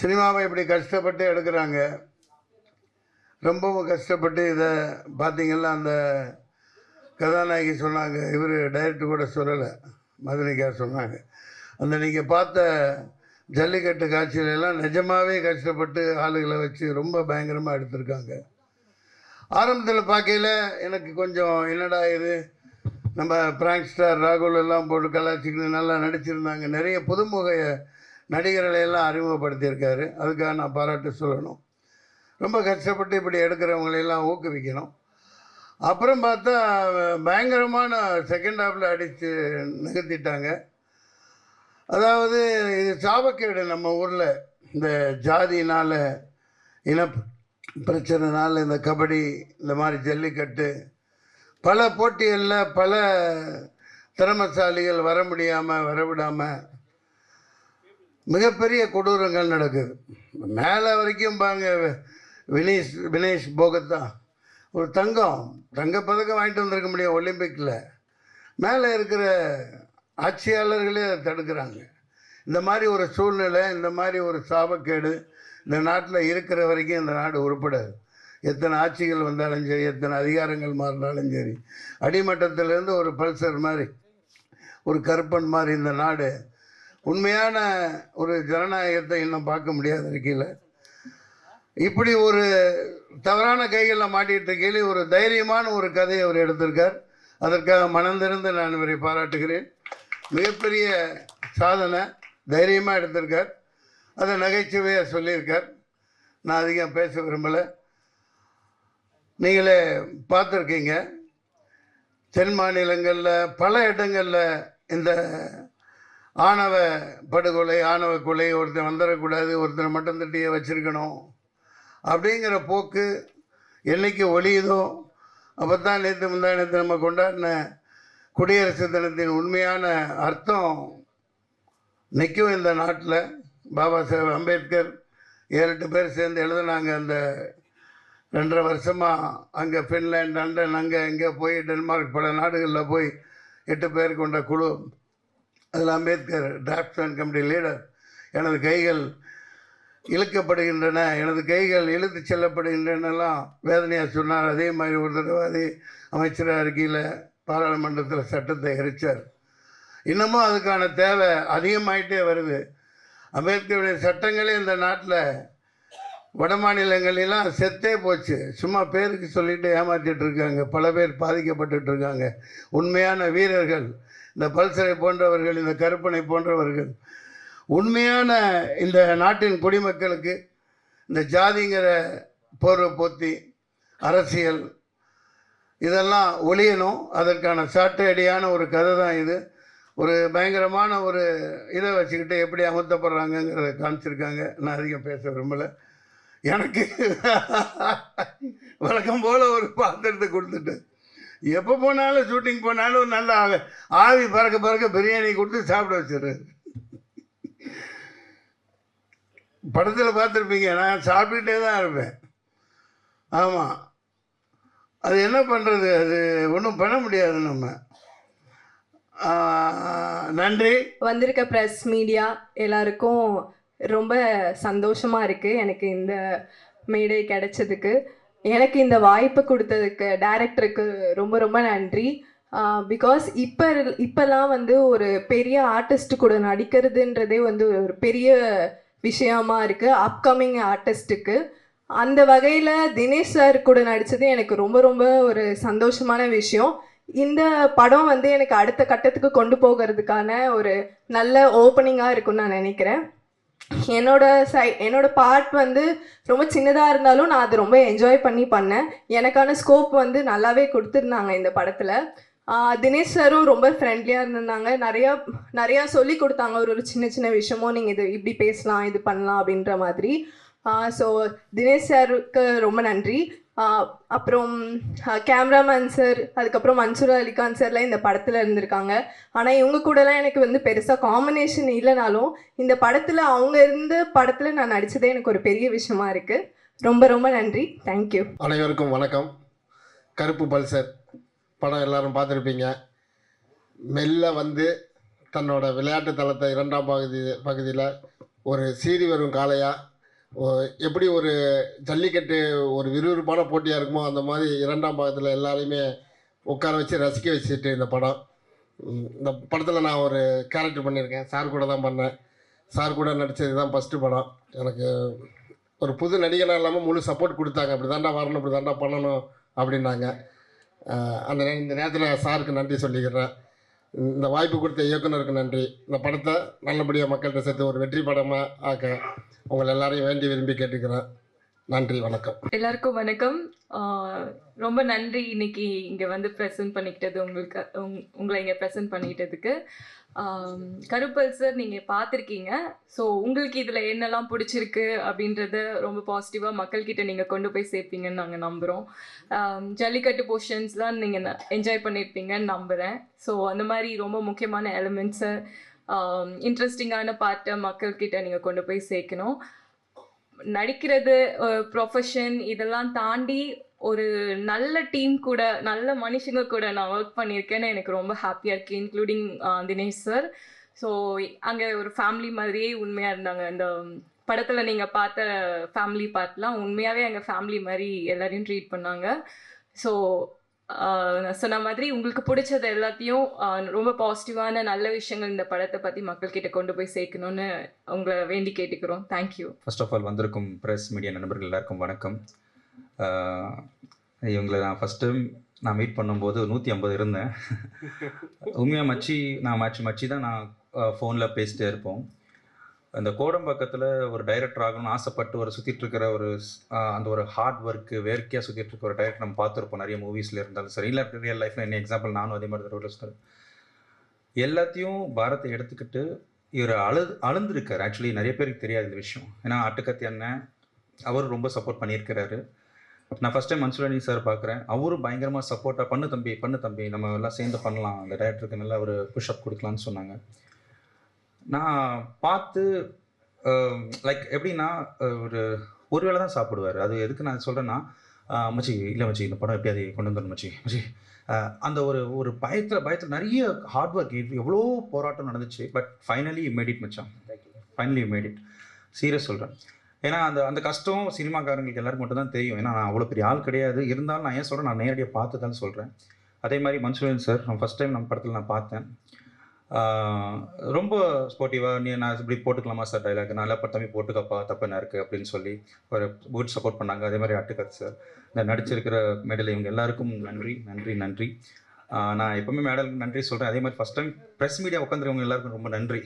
சினிமாவை இப்படி கஷ்டப்பட்டு எடுக்கிறாங்க. ரொம்பவும் கஷ்டப்பட்டு இதை பார்த்திங்கன்னா அந்த கதாநாயகி சொன்னாங்க, இவர் டைரக்டர் கூட சொல்லலை, மதுரைக்கா சொன்னாங்க, அந்த நீங்கள் பார்த்த ஜல்லிக்கட்டு காட்சியிலெல்லாம் நிஜமாகவே கஷ்டப்பட்டு ஆளுகளை வச்சு ரொம்ப பயங்கரமாக எடுத்திருக்காங்க. ஆரம்பத்தில் பார்க்கையில் எனக்கு கொஞ்சம் என்னடா இது, நம்ம பிராங்க் ஸ்டார் ராகுல் எல்லாம் போட்டு கலாச்சிக்கிட்டு நல்லா நடிச்சிருந்தாங்க. நிறைய புதுமுக நடிகர்களை எல்லாம் அறிமுகப்படுத்தியிருக்காரு. அதுக்காக நான் பாராட்டு சொல்லணும். ரொம்ப கஷ்டப்பட்டு இப்படி எடுக்கிறவங்களையெல்லாம் ஊக்குவிக்கணும். அப்புறம் பார்த்தா பயங்கரமான செகண்ட் ஹாஃபில் அடித்து நிகழ்த்திட்டாங்க. அதாவது இது சாபக்கேடு. நம்ம ஊரில் இந்த ஜாதினால், இன பிரச்சனைனால இந்த கபடி, இந்த மாதிரி ஜல்லிக்கட்டு, பல போட்டிகளில் பல திறமசாலிகள் வர முடியாமல் வரவிடாமல் மிகப்பெரிய கொடூரங்கள் நடக்குது. மேலே வரைக்கும் பாருங்க, வினேஷ் போகத்தா ஒரு தங்கப்பதக்கம் வாங்கிட்டு வந்திருக்க முடியும் ஒலிம்பிக்கில். மேலே இருக்கிற ஆட்சியாளர்களே அதை தடுக்கிறாங்க. இந்த மாதிரி ஒரு சூழ்நிலை, இந்த மாதிரி ஒரு சாபக்கேடு இந்த நாட்டில் இருக்கிற வரைக்கும் இந்த நாடு உருப்படாது. எத்தனை ஆட்சிகள் வந்தாலும் சரி, எத்தனை அதிகாரங்கள் மாறினாலும் சரி, அடிமட்டத்திலேருந்து ஒரு பல்சர் மாதிரி, ஒரு கருப்பன் மாதிரி இந்த நாடு உண்மையான ஒரு ஜனநாயகத்தை இன்னும் பார்க்க முடியாத இருக்கையில் இப்படி ஒரு தவறான கைகளில் மாட்டிகிட்டு இருக்கையில் ஒரு தைரியமான ஒரு கதையை அவர் எடுத்திருக்கார். அதற்காக மனந்திருந்து நான் இவரை பாராட்டுகிறேன். மிகப்பெரிய சாதனை, தைரியமாக எடுத்திருக்கார். அதை நகைச்சுவையாக சொல்லியிருக்கார். நான் அதிகம் பேச விரும்பலை. நீங்களே பார்த்துருக்கீங்க, தென் மாநிலங்களில் பல இடங்களில் இந்த ஆணவ படுகொலை, ஆணவ கொலை, ஒருத்தர் வந்துடக்கூடாது, ஒருத்தரை மட்டும் தட்டியே வச்சுருக்கணும் அப்படிங்கிற போக்கு என்றைக்கு ஒழியுதோ அப்போ தான் நேற்று நம்ம கொண்டாடின குடியரசு தினத்தின் உண்மையான அர்த்தம் நிற்கும் இந்த நாட்டில். பாபா சாஹேப் அம்பேத்கர் 7-8 பேர் சேர்ந்து எழுதினாங்க. அந்த 2.5 வருஷமாக அங்கே ஃபின்லாண்ட், லண்டன், அங்கே இங்கே போய் டென்மார்க், பல நாடுகளில் போய் 8 பேர் கொண்ட குழு. அதில் அம்பேத்கர் டிராஃப்ட்மேன் கமிட்டி லீடர். எனது கைகள் இழுக்கப்படுகின்றன, எனது கைகள் இழுத்து செல்லப்படுகின்றனெல்லாம் வேதனையாக சொன்னார். அதே மாதிரி ஒரு தடவை அமைச்சராக இருக்கையில் பாராளுமன்றத்தில் சட்டத்தை எரித்தார். இன்னமும் அதுக்கான தேவை அதிகமாயிட்டே வருது. அம்பேத்கருடைய சட்டங்களே இந்த நாட்டில் வட மாநிலங்களெல்லாம் செத்தே போச்சு. சும்மா பேருக்கு சொல்லிட்டு ஏமாற்றிட்டு இருக்காங்க. பல பேர் பாதிக்கப்பட்டு இருக்காங்க. உண்மையான வீரர்கள், இந்த பல்சரை போன்றவர்கள், இந்த கருப்பனை போன்றவர்கள், உண்மையான இந்த நாட்டின் குடிமக்களுக்கு இந்த ஜாதிங்கிற போர்வை போத்தி அரசியல் இதெல்லாம் ஒழியணும். அதற்கான சாட்டையடியான ஒரு கதை தான் இது. ஒரு பயங்கரமான ஒரு இதை வச்சுக்கிட்டு எப்படி அமர்த்தப்படுறாங்கங்கிறத காமிச்சிருக்காங்க. நான் அதிகம் பேச விரும்பலை. எனக்கு வழக்கம் போல் ஒரு பாத்திரத்தை கொடுத்துட்டு எப்போ போனாலும் ஷூட்டிங் போனாலும் நல்லா ஆவி பறக்க பிரியாணி கொடுத்து சாப்பிட வச்சிடுறாரு. படத்தில் பார்த்துருப்பீங்க, நான் சாப்பிட்டுட்டே தான் இருப்பேன். ஆமாம், அது என்ன பண்ணுறது, அது ஒன்றும் பண்ண முடியாது. நம்ம நன்றி. வந்திருக்க ப்ரெஸ் மீடியா எல்லாருக்கும் ரொம்ப சந்தோஷமாக இருக்குது எனக்கு இந்த மேடை கிடைச்சதுக்கு. எனக்கு இந்த வாய்ப்பு கொடுத்ததுக்கு டைரக்டருக்கு ரொம்ப ரொம்ப நன்றி. பிகாஸ் இப்போல்லாம் வந்து ஒரு பெரிய ஆர்டிஸ்ட் கூட நடிக்கிறதுன்றதே வந்து ஒரு பெரிய விஷயமா இருக்குது அப்கமிங் ஆர்டிஸ்ட்டுக்கு. அந்த வகையில் தினேஷ் சார் கூட நடித்தது எனக்கு ரொம்ப ரொம்ப ஒரு சந்தோஷமான விஷயம். இந்த படம் வந்து எனக்கு அடுத்த கட்டத்துக்கு கொண்டு போகிறதுக்கான ஒரு நல்ல ஓப்பனிங்காக இருக்குன்னு நான் நினைக்கிறேன். என்னோட பார்ட் வந்து ரொம்ப சின்னதாக இருந்தாலும் நான் அதை ரொம்ப என்ஜாய் பண்ணேன். எனக்கான ஸ்கோப் வந்து நல்லாவே கொடுத்துருந்தாங்க இந்த படத்தில். தினேஷ் சாரும் ரொம்ப ஃப்ரெண்ட்லியாக இருந்திருந்தாங்க. நிறையா சொல்லி கொடுத்தாங்க. ஒரு சின்ன விஷயமும் நீங்கள் இது இப்படி பேசலாம், இது பண்ணலாம் அப்படின்ற மாதிரி. ஸோ தினேஷ் சாருக்கு ரொம்ப நன்றி. அப்புறம் கேமராமேன் சார், அதுக்கப்புறம் மன்சூர் அலிகான் சார்லாம் இந்த படத்தில் இருந்திருக்காங்க. ஆனால் இவங்க கூடலாம் எனக்கு வந்து பெருசாக காம்பினேஷன் இல்லைனாலும் இந்த படத்தில் அவங்க இருந்த படத்தில் நான் நடித்ததே எனக்கு ஒரு பெரிய விஷயமா இருக்குது. ரொம்ப ரொம்ப நன்றி. தேங்க்யூ. அனைவருக்கும் வணக்கம். கருப்பு பல்சர் படம் எல்லோரும் பார்த்துருப்பீங்க. மெல்ல வந்து தன்னோட விளையாட்டு தளத்தை 2ஆம் பகுதியில் ஒரு சீறி வரும் காளையாக எப்படி ஒரு ஜல்லிக்கட்டு ஒரு விறுவிறுப்பான போட்டியாக இருக்குமோ அந்த மாதிரி 2ஆம் பாகத்தில் எல்லாரையுமே உட்கார வச்சு ரசிக்க வச்சுட்டு இந்த படம். இந்த படத்தில் நான் ஒரு கேரக்டர் பண்ணியிருக்கேன். சார் கூட தான் பண்ணேன். சார் கூட நடித்தது தான் ஃபஸ்ட்டு படம். எனக்கு ஒரு புது நடிகனாக இல்லாமல் முழு சப்போர்ட் கொடுத்தாங்க. இப்படி தாண்டா வரணும், இப்படி தாண்டா பண்ணணும் அப்படின்னாங்க. இந்த நேரத்தில் சாருக்கு நன்றி சொல்லிக்கிறேன். இந்த வாய்ப்பு கொடுத்த இயக்குனருக்கு நன்றி. இந்த படத்தை நல்லபடியாக மக்கள்கிட்ட சேர்த்து ஒரு வெற்றி படமாக ஆக்க உங்களை எல்லாரையும் வேண்டி விரும்பி கேட்டுக்கிறேன். நன்றி, வணக்கம். எல்லாருக்கும் வணக்கம். ரொம்ப நன்றி இன்னைக்கு இங்கே வந்து ப்ரெசென்ட் பண்ணிக்கிட்டது உங்களை இங்கே ப்ரெசென்ட் பண்ணிக்கிட்டதுக்கு. கருப்பல் சார் நீங்கள் பார்த்துருக்கீங்க. ஸோ உங்களுக்கு இதில் என்னெல்லாம் பிடிச்சிருக்கு அப்படின்றத ரொம்ப பாசிட்டிவாக மக்கள்கிட்ட நீங்கள் கொண்டு போய் சேர்ப்பீங்கன்னு நாங்கள் நம்புகிறோம். ஜல்லிக்கட்டு போர்ஷன்ஸ்லாம் நீங்கள் என்ஜாய் பண்ணியிருப்பீங்கன்னு நம்புகிறேன். ஸோ அந்த மாதிரி ரொம்ப முக்கியமான எலிமெண்ட்ஸை, இன்ட்ரெஸ்டிங்கான பார்ட்டை மக்கள்கிட்ட நீங்கள் கொண்டு போய் சேர்க்கணும். நடிக்கிறது ப்ரொஃபஷன் இதெல்லாம் தாண்டி ஒரு நல்ல டீம் கூட, நல்ல மனுஷங்க கூட நான் ஒர்க் பண்ணியிருக்கேன்னு எனக்கு ரொம்ப ஹாப்பியாக இருக்குது, இன்க்ளூடிங் தினேஷ் சார். ஸோ அங்கே ஒரு ஃபேமிலி மாதிரியே உண்மையாக இருந்தாங்க. இந்த படத்தில் நீங்கள் பார்த்த ஃபேமிலி பார்ட்லாம் உண்மையாகவே எங்கள் ஃபேமிலி மாதிரி எல்லாரையும் ட்ரீட் பண்ணாங்க. ஸோ நான் சொன்ன மாதிரி உங்களுக்கு பிடிச்சது எல்லாத்தையும் ரொம்ப பாசிட்டிவான நல்ல விஷயங்கள் இந்த படத்தை பற்றி மக்கள்கிட்ட கொண்டு போய் சேர்க்கணுன்னு உங்களை வேண்டி கேட்டுக்கிறோம். தேங்க்யூ. ஃபர்ஸ்ட் ஆஃப் ஆல் வந்திருக்கும் ப்ரெஸ் மீடியா நண்பர்கள் எல்லாருக்கும் வணக்கம். இவங்களை நான் ஃபஸ்ட் டைம் நான் மீட் பண்ணும்போது 150 இருந்தேன். உண்மையாக மச்சி தான் நான் ஃபோனில் பேசிட்டே இருப்போம். அந்த கோடம்பாக்கத்தில் ஒரு டைரக்டர் ஆகணும்னு ஆசைப்பட்டு ஒரு சுற்றிட்டு இருக்கிற ஒரு அந்த ஒரு ஹார்ட் ஒர்க்கு வேர்க்கையாக சுற்றிட்டு இருக்க ஒரு டைரக்டர் நம்ம பார்த்துருப்போம் நிறைய மூவிஸில் இருந்தாலும் சரி, இல்லை ரியல் லைஃப்பில் என்ன எக்ஸாம்பிள் நானும் அதே மாதிரி ரோட்டில் சார் எல்லாத்தையும் பாரத்தை எடுத்துக்கிட்டு இவர் அழுந்திருக்கார். ஆக்சுவலி நிறைய பேருக்கு தெரியாது இந்த விஷயம். ஏன்னா அட்டுக்கத்தி அண்ணன் அவர் ரொம்ப சப்போர்ட் பண்ணியிருக்கிறாரு. நான் ஃபஸ்ட் டைம் மன்சூரணி சார் பார்க்குறேன். அவரும் பயங்கரமாக சப்போர்ட்டாக பண்ணு தம்பி நம்ம எல்லாம் சேர்ந்து பண்ணலாம், அந்த டைரக்டருக்கு நல்லா ஒரு புஷ்அப் கொடுக்கலான்னு சொன்னாங்க. நான் பார்த்து லைக் எப்படின்னா ஒரு வேளை தான் சாப்பிடுவார். அது எதுக்கு நான் சொல்கிறேன்னா, மச்சி இந்த படம் எப்படி அதை கொண்டு வந்துடணும் மச்சி அந்த ஒரு பயத்தில் நிறைய ஹார்ட் ஒர்க், எவ்வளோ போராட்டம் நடந்துச்சு. பட் ஃபைனலி மேட் இட் மச்சான், ஃபைனலி மேட் இட். சீரியஸ் சொல்கிறேன். ஏன்னா அந்த கஷ்டம் சினிமாக்காரங்களுக்கு எல்லாருக்கும் மட்டும் தான் தெரியும். ஏன்னா நான் அவ்வளோ பெரிய ஆள் கிடையாது. இருந்தாலும் நான் ஏன் சொல்கிறேன், நான் நேரடியாக பார்த்து தான் சொல்கிறேன். அதே மாதிரி மன்சூரன் சார் நான் ஃபஸ்ட் டைம் நம்ம படத்தில் நான் பார்த்தேன். ரொம்ப ஸ்போர்ட்டிவாக நான் இப்படி போட்டுக்கலாமா சார் டைலாக், நான் எல்லாம் தம்பி போட்டுக்கப்பா, தப்பு என்ன இருக்குது அப்படின்னு சொல்லி ஒரு குட் சப்போர்ட் பண்ணாங்க. அதே மாதிரி அட்டுக்கத் சார், இந்த நடிச்சிருக்கிற மேடல், இவங்க எல்லாருக்கும் நன்றி. நான் எப்போவுமே மேடலுக்கு நன்றி சொல்கிறேன். அதே மாதிரி ஃபஸ்ட் டைம் ப்ரெஸ் மீடியா உட்காந்துருவங்க எல்லாருக்கும் ரொம்ப நன்றி.